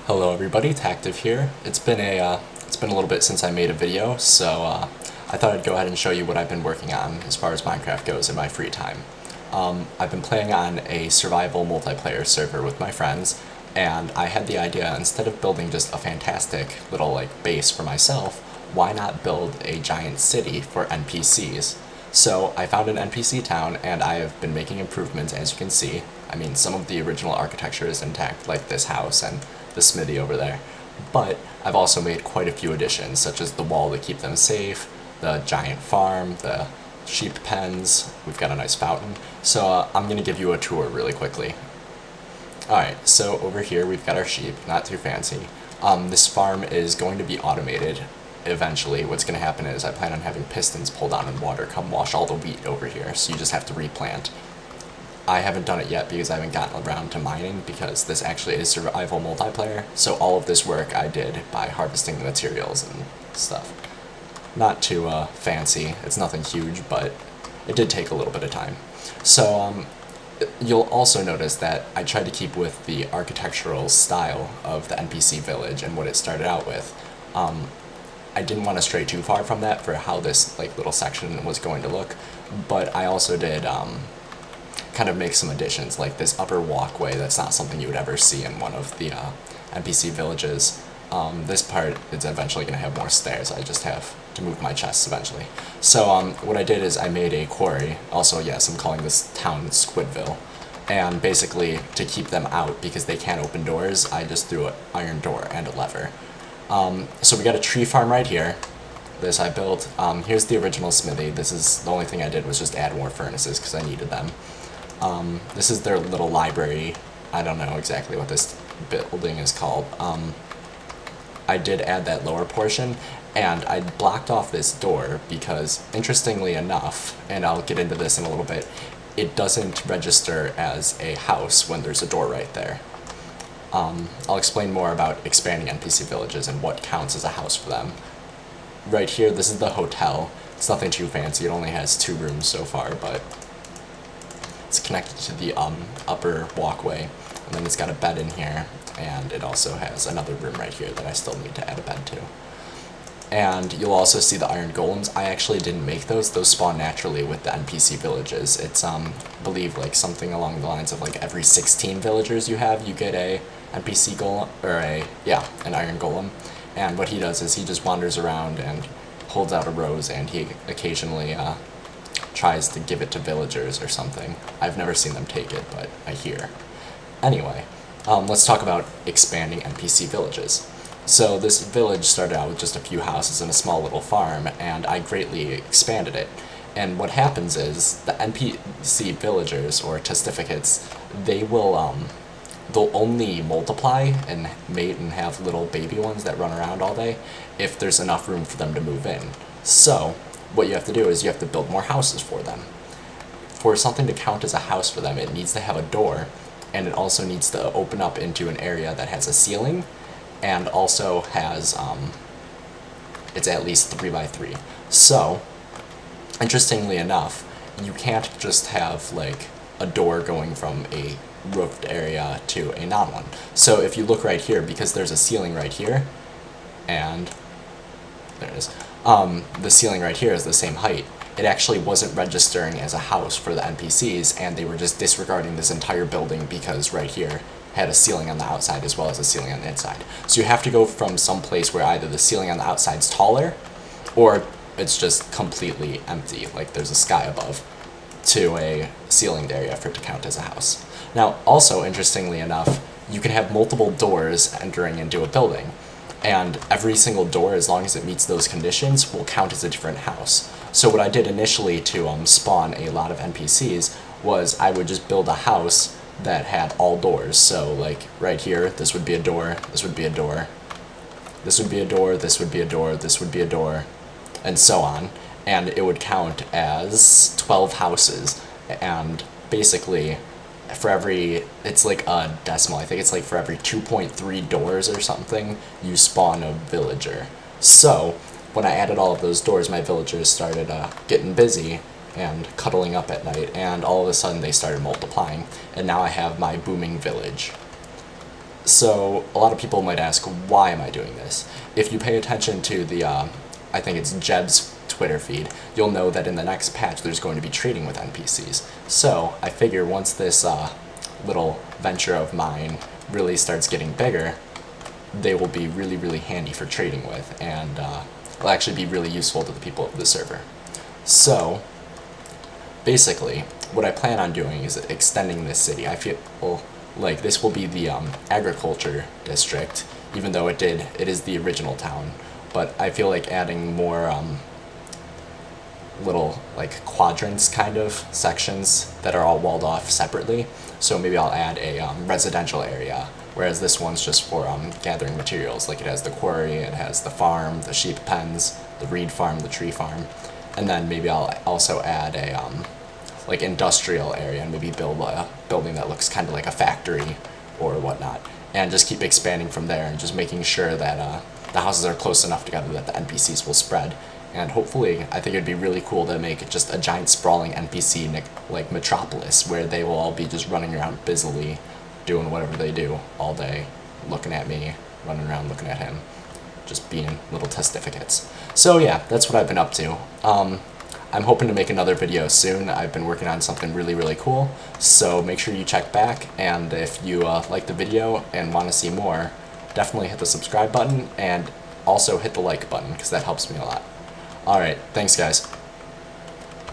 Hello everybody, Tactive here. It's been a little bit since I made a video, so I thought I'd go ahead and show you what I've been working on as far as Minecraft goes in my free time. I've been playing on a survival multiplayer server with my friends, and I had the idea, instead of building just a fantastic little base for myself, why not build a giant city for NPCs? So I found an NPC town, and I have been making improvements, as you can see. I mean, some of the original architecture is intact, like this house and the smithy over there. But I've also made quite a few additions, such as the wall to keep them safe, the giant farm, the sheep pens, we've got a nice fountain. So I'm going to give you a tour really quickly. Alright, so over here we've got our sheep, not too fancy. This farm is going to be automated eventually. What's going to happen is I plan on having pistons pull down in water come wash all the wheat over here, so you just have to replant. I haven't done it yet because I haven't gotten around to mining, because this actually is survival multiplayer, so all of this work I did by harvesting the materials and stuff. Not too fancy, it's nothing huge, but it did take a little bit of time. So you'll also notice that I tried to keep with the architectural style of the NPC village and what it started out with. I didn't want to stray too far from that for how this little section was going to look, but I also did kind of make some additions, like this upper walkway. That's not something you would ever see in one of the NPC villages. This part is eventually going to have more stairs. I just have to move my chests eventually. So what I did is I made a quarry. Also, yes, I'm calling this town Squidville. And basically, to keep them out, because they can't open doors, I just threw an iron door and a lever. So we got a tree farm right here. This I built. Here's the original smithy. This is the only thing I did was just add more furnaces because I needed them. This is their little library. I don't know exactly what this building is called. I did add that lower portion, and I blocked off this door because, interestingly enough, and I'll get into this in a little bit, it doesn't register as a house when there's a door right there. I'll explain more about expanding NPC villages and what counts as a house for them. Right here, this is the hotel. It's nothing too fancy, it only has 2 rooms so far, but it's connected to the upper walkway, and then it's got a bed in here, and it also has another room right here that I still need to add a bed to. And you'll also see the iron golems. I actually didn't make those. Those spawn naturally with the NPC villages. It's, I believe, something along the lines of, every 16 villagers you have, you get a NPC golem, or an iron golem. And what he does is he just wanders around and holds out a rose, and he occasionally, tries to give it to villagers or something. I've never seen them take it, but I hear. Anyway, let's talk about expanding NPC villages. So this village started out with just a few houses and a small little farm, and I greatly expanded it. And what happens is the NPC villagers, or testificates, they'll only multiply and mate and have little baby ones that run around all day if there's enough room for them to move in. So what you have to do is you have to build more houses for them. For something to count as a house for them, it needs to have a door, and it also needs to open up into an area that has a ceiling, and also has, it's at least 3 by 3. So, interestingly enough, you can't just have, a door going from a roofed area to a non-one. So if you look right here, because there's a ceiling right here, and there it is, the ceiling right here is the same height. It actually wasn't registering as a house for the NPCs, and they were just disregarding this entire building because right here had a ceiling on the outside as well as a ceiling on the inside. So you have to go from some place where either the ceiling on the outside's taller, or it's just completely empty, like there's a sky above, to a ceilinged area for it to count as a house. Now, also, interestingly enough, you can have multiple doors entering into a building, and every single door, as long as it meets those conditions, will count as a different house. So what I did initially to spawn a lot of NPCs was I would just build a house that had all doors. So right here, this would be a door, this would be a door, this would be a door, this would be a door, this would be a door, and so on. And it would count as 12 houses, and basically for every, it's like a decimal, I think it's for every 2.3 doors or something, you spawn a villager. So when I added all of those doors, my villagers started getting busy and cuddling up at night, and all of a sudden they started multiplying, and now I have my booming village. So a lot of people might ask, why am I doing this? If you pay attention to the, I think it's Jeb's Twitter feed, you'll know that in the next patch there's going to be trading with NPCs. So I figure once this little venture of mine really starts getting bigger, they will be really, really handy for trading with, and will actually be really useful to the people of the server. So basically, what I plan on doing is extending this city. I feel like this will be the agriculture district, even though it is the original town. But I feel like adding more little like quadrants kind of sections that are all walled off separately. So maybe I'll add a residential area, whereas this one's just for gathering materials. Like it has the quarry, it has the farm, the sheep pens, the reed farm, the tree farm, and then maybe I'll also add a like industrial area and maybe build a building that looks kind of like a factory or whatnot, and just keep expanding from there and just making sure that the houses are close enough together that the NPCs will spread. And hopefully, I think it'd be really cool to make just a giant sprawling NPC like metropolis where they will all be just running around busily doing whatever they do all day, looking at me, running around looking at him, just being little testificates. So yeah, that's what I've been up to. I'm hoping to make another video soon. I've been working on something really, really cool, so make sure you check back, and if you like the video and want to see more, definitely hit the subscribe button, and also hit the like button, because that helps me a lot. Alright, thanks guys.